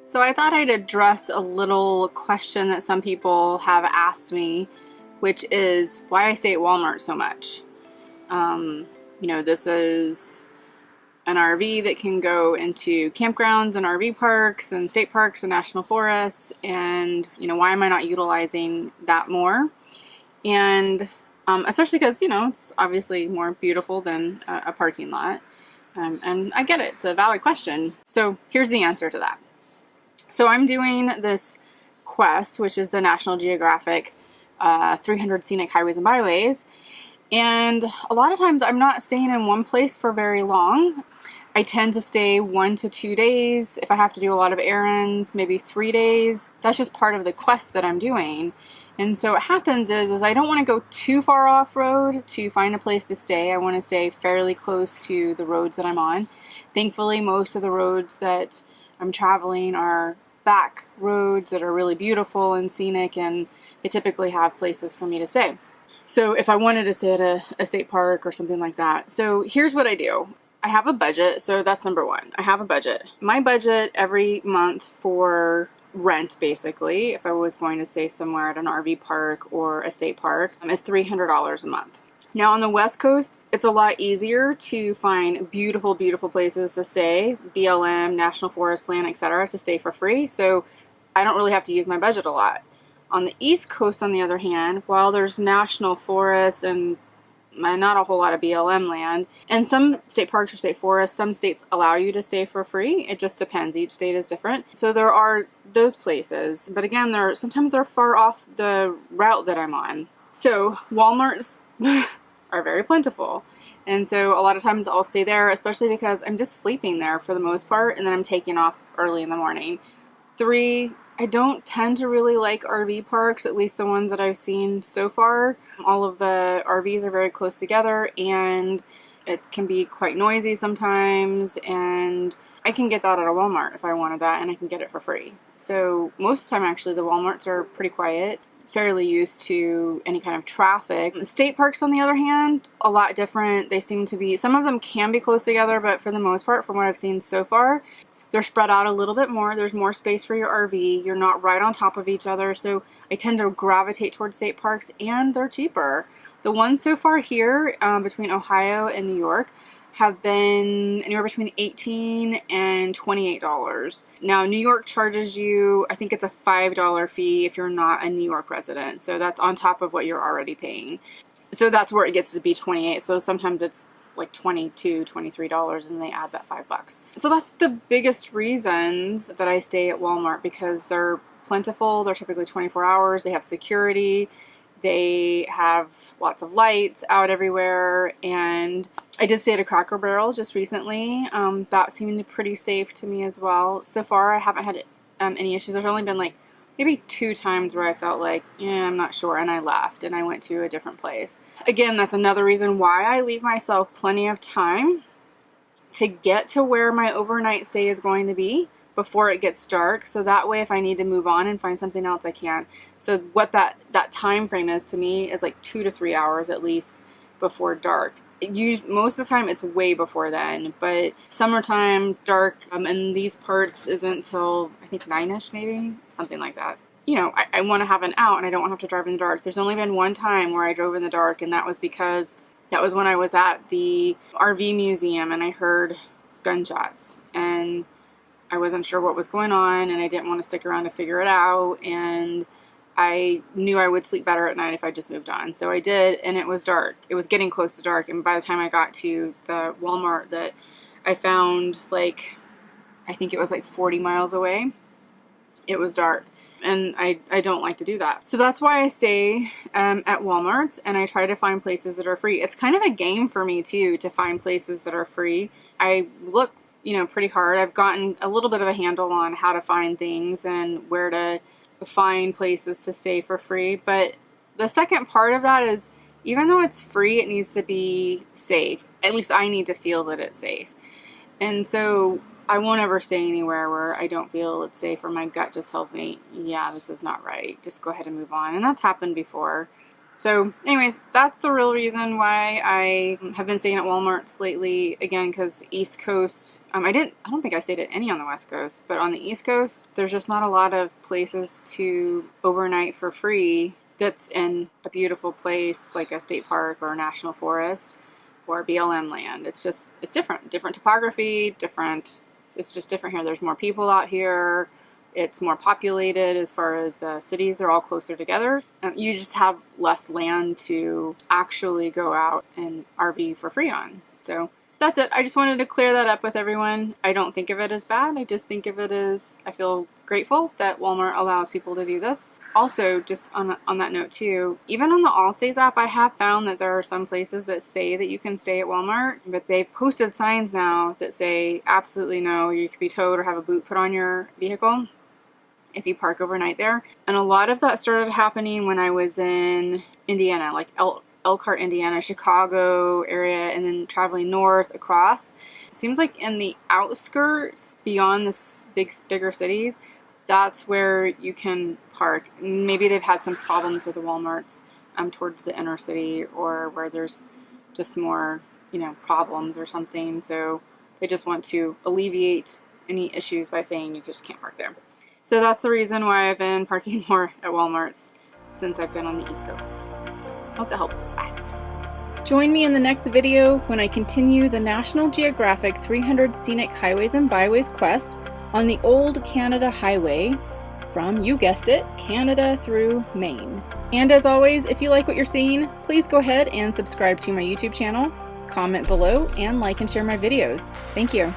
So I thought I'd address a little question that some people have asked me, which is why I stay at Walmart so much. This is an RV that can go into campgrounds and RV parks and state parks and national forests, and why am I not utilizing that more? And especially because it's obviously more beautiful than a parking lot. And I get it, it's a valid question. So here's the answer to that. So I'm doing this quest, which is the National Geographic 300 Scenic Highways and Byways. And a lot of times I'm not staying in one place for very long. I tend to stay 1 to 2 days. If I have to do a lot of errands, maybe 3 days. That's just part of the quest that I'm doing. And so what happens is I don't want to go too far off road to find a place to stay. I want to stay fairly close to the roads that I'm on. Thankfully, most of the roads that I'm traveling are back roads that are really beautiful and scenic, and they typically have places for me to stay. So if I wanted to stay at a state park or something like that. So here's what I do. I have a budget, so that's number one. I have a budget. My budget every month for rent, basically, if I was going to stay somewhere at an RV park or a state park, is $300 a month. Now on the West Coast, it's a lot easier to find beautiful, beautiful places to stay, BLM, National Forest land, etc., to stay for free. So I don't really have to use my budget a lot. On the East Coast, on the other hand, while there's national forests and not a whole lot of BLM land, and some state parks or state forests, some states allow you to stay for free. It just depends. Each state is different. So there are those places. But again, sometimes they're far off the route that I'm on. So Walmart's are very plentiful. And so a lot of times I'll stay there, especially because I'm just sleeping there for the most part, and then I'm taking off early in the morning. 3, I don't tend to really like RV parks, at least the ones that I've seen so far. All of the RVs are very close together, and it can be quite noisy sometimes, and I can get that at a Walmart if I wanted that, and I can get it for free. So most of the time, actually, the Walmarts are pretty quiet, fairly used to any kind of traffic. The state parks, on the other hand, a lot different. They seem to be, some of them can be close together, but for the most part, from what I've seen so far, they're spread out a little bit more. There's more space for your RV. You're not right on top of each other. So I tend to gravitate towards state parks, and they're cheaper. The ones so far here between Ohio and New York have been anywhere between $18 and $28. Now, New York charges you, I think it's a $5 fee if you're not a New York resident. So that's on top of what you're already paying. So that's where it gets to be $28. So sometimes it's like $22, $23, and they add that $5. So that's the biggest reasons that I stay at Walmart, because they're plentiful. They're typically 24 hours. They have security. They have lots of lights out everywhere. And I did stay at a Cracker Barrel just recently. That seemed pretty safe to me as well. So far, I haven't had any issues. There's only been like maybe 2 times where I felt like, I'm not sure, and I left and I went to a different place. Again, that's another reason why I leave myself plenty of time to get to where my overnight stay is going to be before it gets dark. So that way, if I need to move on and find something else, I can. So what that time frame is to me is like 2 to 3 hours at least before dark. Most of the time it's way before then, but summertime dark in these parts isn't till I think 9ish, maybe something like that. I want to have an out, and I don't want to have to drive in the dark. There's only been one time where I drove in the dark, and that was because that was when I was at the RV museum and I heard gunshots, and I wasn't sure what was going on, and I didn't want to stick around to figure it out, and I knew I would sleep better at night if I just moved on. So I did, and it was dark. It was getting close to dark, and by the time I got to the Walmart that I found, like, I think it was like 40 miles away, it was dark. And I don't like to do that. So that's why I stay at Walmart, and I try to find places that are free. It's kind of a game for me, too, to find places that are free. I look, pretty hard. I've gotten a little bit of a handle on how to find things and where to find places to stay for free. But the second part of that is, even though it's free, it needs to be safe. At least I need to feel that it's safe. And so I won't ever stay anywhere where I don't feel it's safe, or my gut just tells me, yeah, this is not right. Just go ahead and move on. And that's happened before. So anyways, that's the real reason why I have been staying at Walmarts lately. Again, because East Coast, I don't think I stayed at any on the West Coast, but on the East Coast, there's just not a lot of places to overnight for free that's in a beautiful place like a state park or a national forest or BLM land. It's different topography, it's just different here. There's more people out here. It's more populated as far as the cities. They're all closer together. You just have less land to actually go out and RV for free on. So that's it. I just wanted to clear that up with everyone. I don't think of it as bad. I just think of it as, I feel grateful that Walmart allows people to do this. Also, just on that note too, even on the Allstays app, I have found that there are some places that say that you can stay at Walmart, but they've posted signs now that say absolutely no, you could be towed or have a boot put on your vehicle if you park overnight there. And a lot of that started happening when I was in Indiana, like Elkhart, Indiana, Chicago area, and then traveling north across. It seems like in the outskirts, beyond the bigger cities, that's where you can park. Maybe they've had some problems with the Walmarts towards the inner city, or where there's just more, problems or something. So they just want to alleviate any issues by saying you just can't park there. So that's the reason why I've been parking more at Walmarts since I've been on the East Coast. Hope that helps. Bye. Join me in the next video when I continue the National Geographic 300 Scenic Highways and Byways quest on the Old Canada Highway from, you guessed it, Canada through Maine. And as always, if you like what you're seeing, please go ahead and subscribe to my YouTube channel, comment below, and like and share my videos. Thank you.